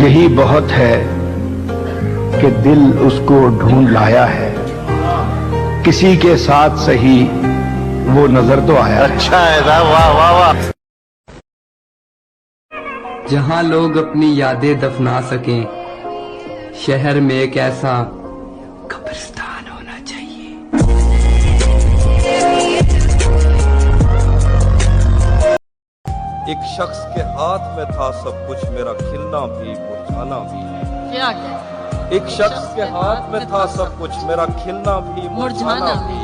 यही बहुत है कि दिल उसको ढूंढ लाया है, किसी के साथ सही वो नजर तो आया है। अच्छा है, वाह वाह वाह। जहां लोग अपनी यादें दफना सकें, शहर में एक ऐसा कब्रिस्तान होना चाहिए। एक शख्स के हाथ में था सब कुछ, मेरा खिलना भी मुरझाना भी। क्या क्या? एक शख्स के हाथ में था सब कुछ, मेरा खिलना भी मुरझाना भी।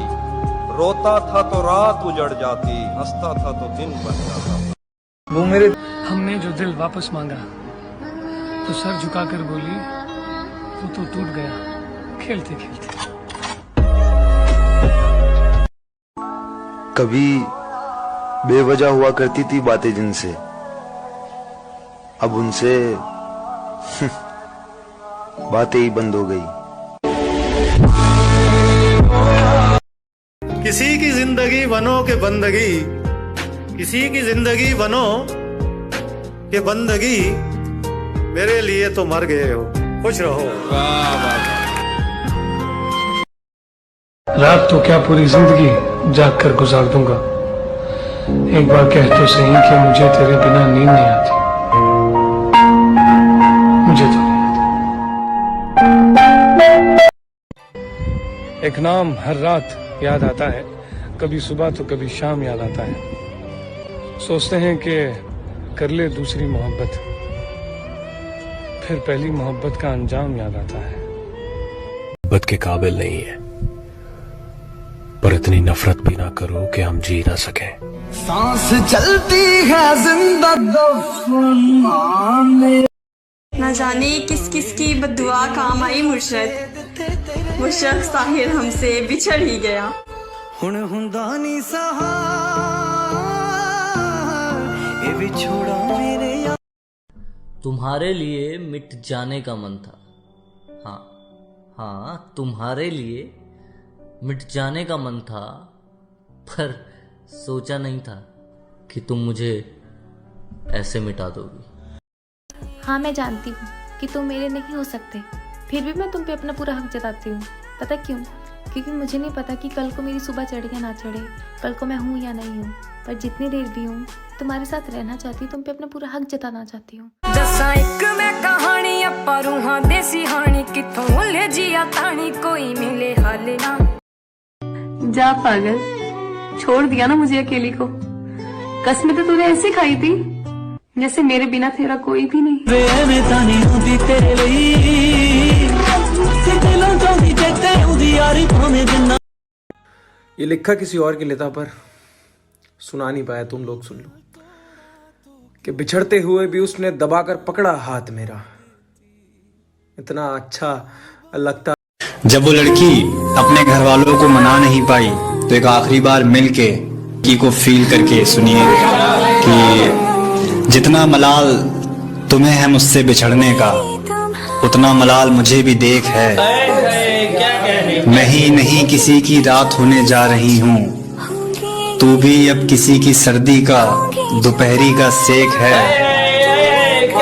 रोता था तो रात उजड़ जाती, हंसता था तो दिन बन जाता। वो मेरे हमने जो दिल वापस मांगा तो सर झुकाकर बोली वो तो टूट गया खेलते खेलते। कभी बेवजह हुआ करती थी बातें जिनसे, अब उनसे बातें ही बंद हो गई। किसी की जिंदगी बनो के बंदगी, किसी की जिंदगी बनो के बंदगी, मेरे लिए तो मर गए हो, खुश रहो। रात तो क्या पूरी जिंदगी जाग कर गुजार दूंगा। एक बार कह तो सही कि मुझे तेरे बिना नींद नहीं आती। मुझे तो एक नाम हर रात याद आता है, कभी सुबह तो कभी शाम याद आता है। सोचते हैं कि कर ले दूसरी मोहब्बत, फिर पहली मोहब्बत का अंजाम याद आता है। मोहब्बत के काबिल नहीं है, पर इतनी नफरत भी ना करो कि हम जी ना सकें। सांस चलती है जिंदा न जाने किस किस की बद्दुआ काम आई मुर्शद, वो शख्स साहिर हमसे बिछड़ ही गया। हुण हुंदा नी सहा ए विछोड़ा मेरे यार। तुम्हारे लिए मिट जाने का मन था, हाँ हाँ तुम्हारे लिए मिट जाने का मन था, पर सोचा नहीं था कि तुम मुझे ऐसे मिटा दोगी। हाँ मैं जानती हूँ कि तुम मेरे नहीं हो सकते, फिर भी मैं तुम पे अपना पूरा हक जताती हूँ। पता क्यों? क्योंकि मुझे नहीं पता कि कल को मेरी सुबह चढ़े या ना चढ़े, कल को मैं हूँ या नहीं हूँ, पर जितनी देर भी हूँ तुम्हारे साथ रहना चाहती हूँ, तुम पे अपना पूरा हक जताना चाहती हूँ। दसा एक मैं कहानी अपा रूहां देसी हानी, किथों ले जिया तानी कोई मिले हाल ना। जा पागल, छोड़ दिया ना मुझे अकेली को। कसमें तो तूने ऐसे खाई थी जैसे मेरे बिना तेरा कोई भी नहीं। ये लिखा किसी और के लिए था, पर सुना नहीं पाया, तुम लोग सुन लो। कि बिछड़ते हुए भी उसने दबाकर पकड़ा हाथ मेरा, इतना अच्छा लगता। जब वो लड़की अपने घर वालों को मना नहीं पाई, तो एक आखिरी बार मिलके की को फील करके सुनिए कि जितना मलाल तुम्हें है मुझसे बिछड़ने का, उतना मलाल मुझे भी देख है। मैं ही नहीं किसी की रात होने जा रही हूँ, तू भी अब किसी की सर्दी का दोपहरी का सेक है।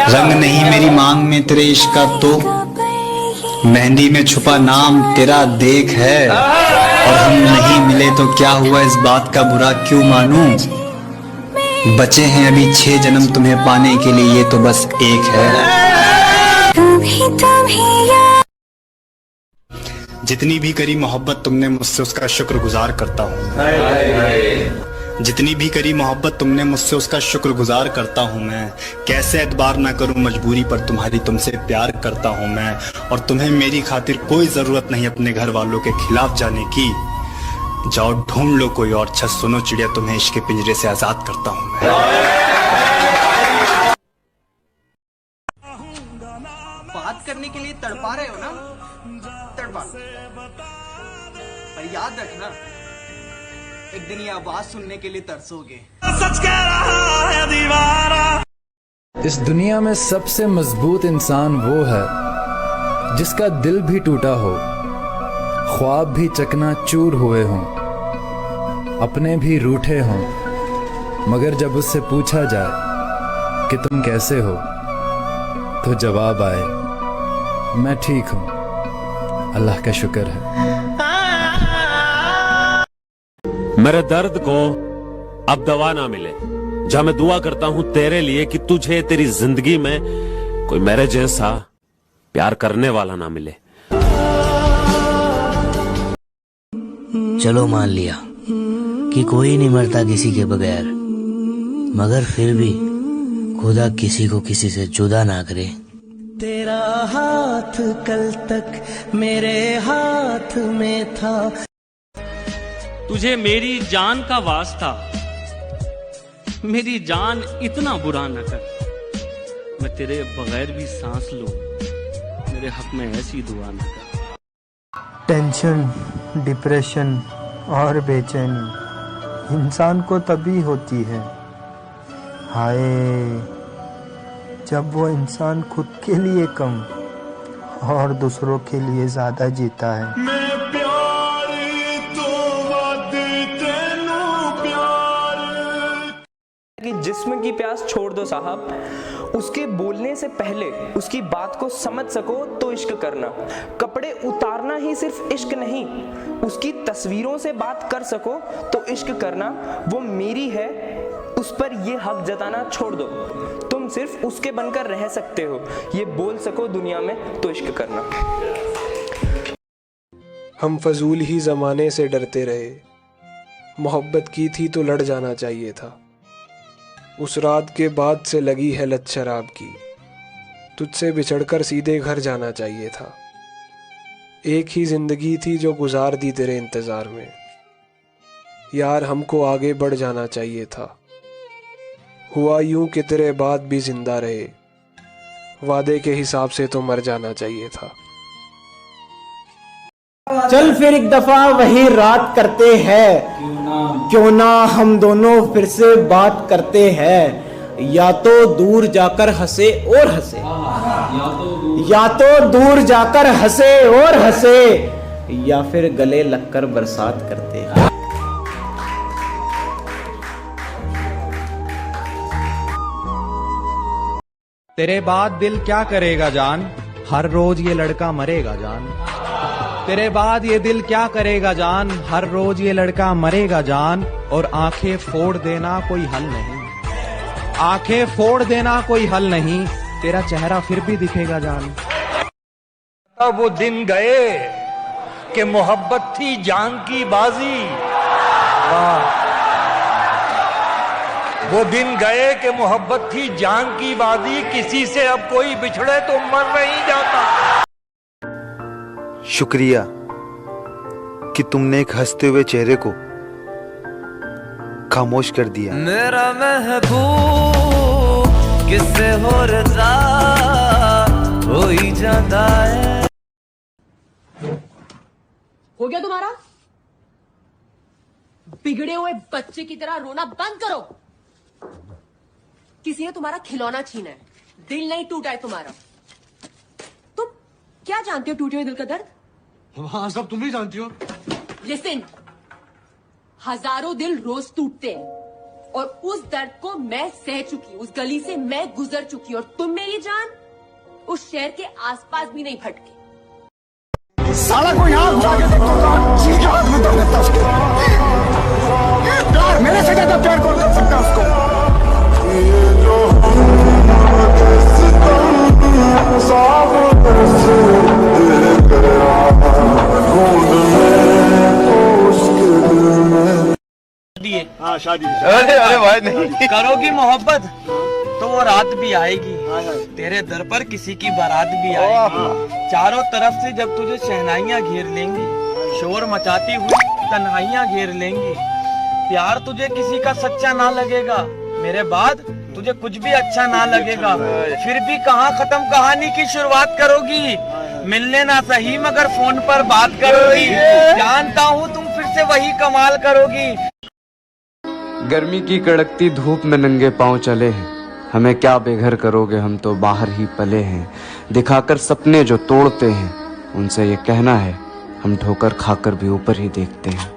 रंग नहीं मेरी मांग में तेरे इश्क का, तो मेहंदी में छुपा नाम तेरा देख है। और हम नहीं मिले तो क्या हुआ, इस बात का बुरा क्यों मानूं। बचे हैं अभी 6 जन्म तुम्हें पाने के लिए, ये तो बस एक है। जितनी भी करी मोहब्बत तुमने मुझसे, उसका शुक्रगुजार करता हूँ। जितनी भी करी मोहब्बत तुमने मुझसे, उसका शुक्रगुजार करता हूँ मैं। कैसे एतबार ना करूँ मजबूरी पर तुम्हारी, तुमसे प्यार करता हूँ मैं। और तुम्हें मेरी खातिर कोई जरूरत नहीं अपने घर वालों के खिलाफ जाने की। जाओ ढूंढ लो कोई और छत, सुनो चिड़िया तुम्हें इश्क के पिंजरे से आजाद करता हूँ मैं। बात करने के लिए तड़पा रहे हो ना, तड़पा, पर याद रखना एक दिन ये आवाज सुनने के लिए तरसोगे। सच कह रहा है दीवाना। इस दुनिया में सबसे मजबूत इंसान वो है जिसका दिल भी टूटा हो, ख्वाब भी चकनाचूर हुए हों, अपने भी रूठे हों, मगर जब उससे पूछा जाए कि तुम कैसे हो, तो जवाब आए, मैं ठीक हूं, अल्लाह का शुक्र है। मेरे दर्द को अब दवा ना मिले, जहां मैं दुआ करता हूं तेरे लिए कि तुझे तेरी जिंदगी में कोई मेरे जैसा प्यार करने वाला ना मिले। चलो मान लिया कि कोई नहीं मरता किसी के बगैर, मगर फिर भी खुदा किसी को किसी से जुदा ना करे। तेरा हाथ कल तक मेरे हाथ में था। तुझे मेरी जान का वास्ता, मेरी जान इतना बुरा न कर, मैं तेरे बगैर भी सांस लूं, मेरे हक में ऐसी दुआ न कर। टेंशन, डिप्रेशन और बेचैनी इंसान को तभी होती है, हाय, जब वो इंसान खुद के लिए कम और दूसरों के लिए ज्यादा जीता है। कि जिस्म की प्यास छोड़ दो साहब, उसके बोलने से पहले उसकी बात को समझ सको तो इश्क करना। कपड़े उतारना ही सिर्फ इश्क नहीं, उसकी तस्वीरों से बात कर सको तो इश्क करना। वो मेरी है, उस पर ये हक जताना छोड़ दो। तुम सिर्फ उसके बनकर रह सकते हो, ये बोल सको दुनिया में तो इश्क करना। हम फजूल ही जमाने से डरते रहे, मोहब्बत की थी तो लड़ जाना चाहिए था। उस रात के बाद से लगी है लत शराब की, तुझसे बिछड़कर सीधे घर जाना चाहिए था। एक ही जिंदगी थी जो गुजार दी तेरे इंतजार में, यार हमको आगे बढ़ जाना चाहिए था। हुआ यूं कि तेरे बाद भी जिंदा रहे, वादे के हिसाब से तो मर जाना चाहिए था। चल फिर एक दफा वही रात करते हैं, क्यों ना हम दोनों फिर से बात करते हैं। या तो दूर जाकर हंसे और हंसे, या तो दूर जाकर हंसे और हंसे, या फिर गले लगकर बरसात करते हैं। तेरे बाद दिल क्या करेगा जान, हर रोज ये लड़का मरेगा जान। तेरे बाद ये दिल क्या करेगा जान, हर रोज ये लड़का मरेगा जान। और आंखें फोड़ देना कोई हल नहीं, आंखें फोड़ देना कोई हल नहीं, तेरा चेहरा फिर भी दिखेगा जान। वो दिन गए कि मोहब्बत थी जान की बाजी, वाह। वो दिन गए कि मोहब्बत थी जान की बाजी, किसी से अब कोई बिछड़े तो मर नहीं जाता। शुक्रिया कि तुमने एक हंसते हुए चेहरे को खामोश कर दिया। मेरा महबूब किससे हो रजा हो ही जाता है। हो गया तुम्हारा? बिगड़े हुए बच्चे की तरह रोना बंद करो। किसी ने तुम्हारा खिलौना छीना है, दिल नहीं टूटा है तुम्हारा। तुम क्या जानते हो टूटे हुए दिल का दर्द? हाँ, सब तुम भी जानती हो। लिसन, हजारों दिल रोज टूटते हैं और उस दर्द को मैं सह चुकी, उस गली से मैं गुजर चुकी, और तुम मेरी जान उस शहर के आसपास भी नहीं भटके। साला को यहाँ घुसा के देखो तो चीज हाथ में दर्द देता उसको। प्यार मेरे से ज्यादा प्यार कौन कर सकता है उसको? हाँ, शादी। अरे भाई नहीं करोगी मोहब्बत तो वो रात भी आएगी, तेरे दर पर किसी की बारात भी आएगी। चारों तरफ से जब तुझे शहनाइयाँ घेर लेंगी, शोर मचाती हुई तन्हाइयाँ घेर लेंगी। प्यार तुझे किसी का सच्चा ना लगेगा, मेरे बाद तुझे कुछ भी अच्छा ना लगेगा। फिर भी कहाँ खत्म कहानी की शुरुआत करोगी? मिलने ना सही मगर फोन पर बात करोगी। जानता हूँ तुम फिर से वही कमाल करोगी। गर्मी की कड़कती धूप में नंगे पांव चले हैं, हमें क्या बेघर करोगे, हम तो बाहर ही पले हैं। दिखाकर सपने जो तोड़ते हैं, उनसे ये कहना है हम ठोकर खाकर भी ऊपर ही देखते हैं।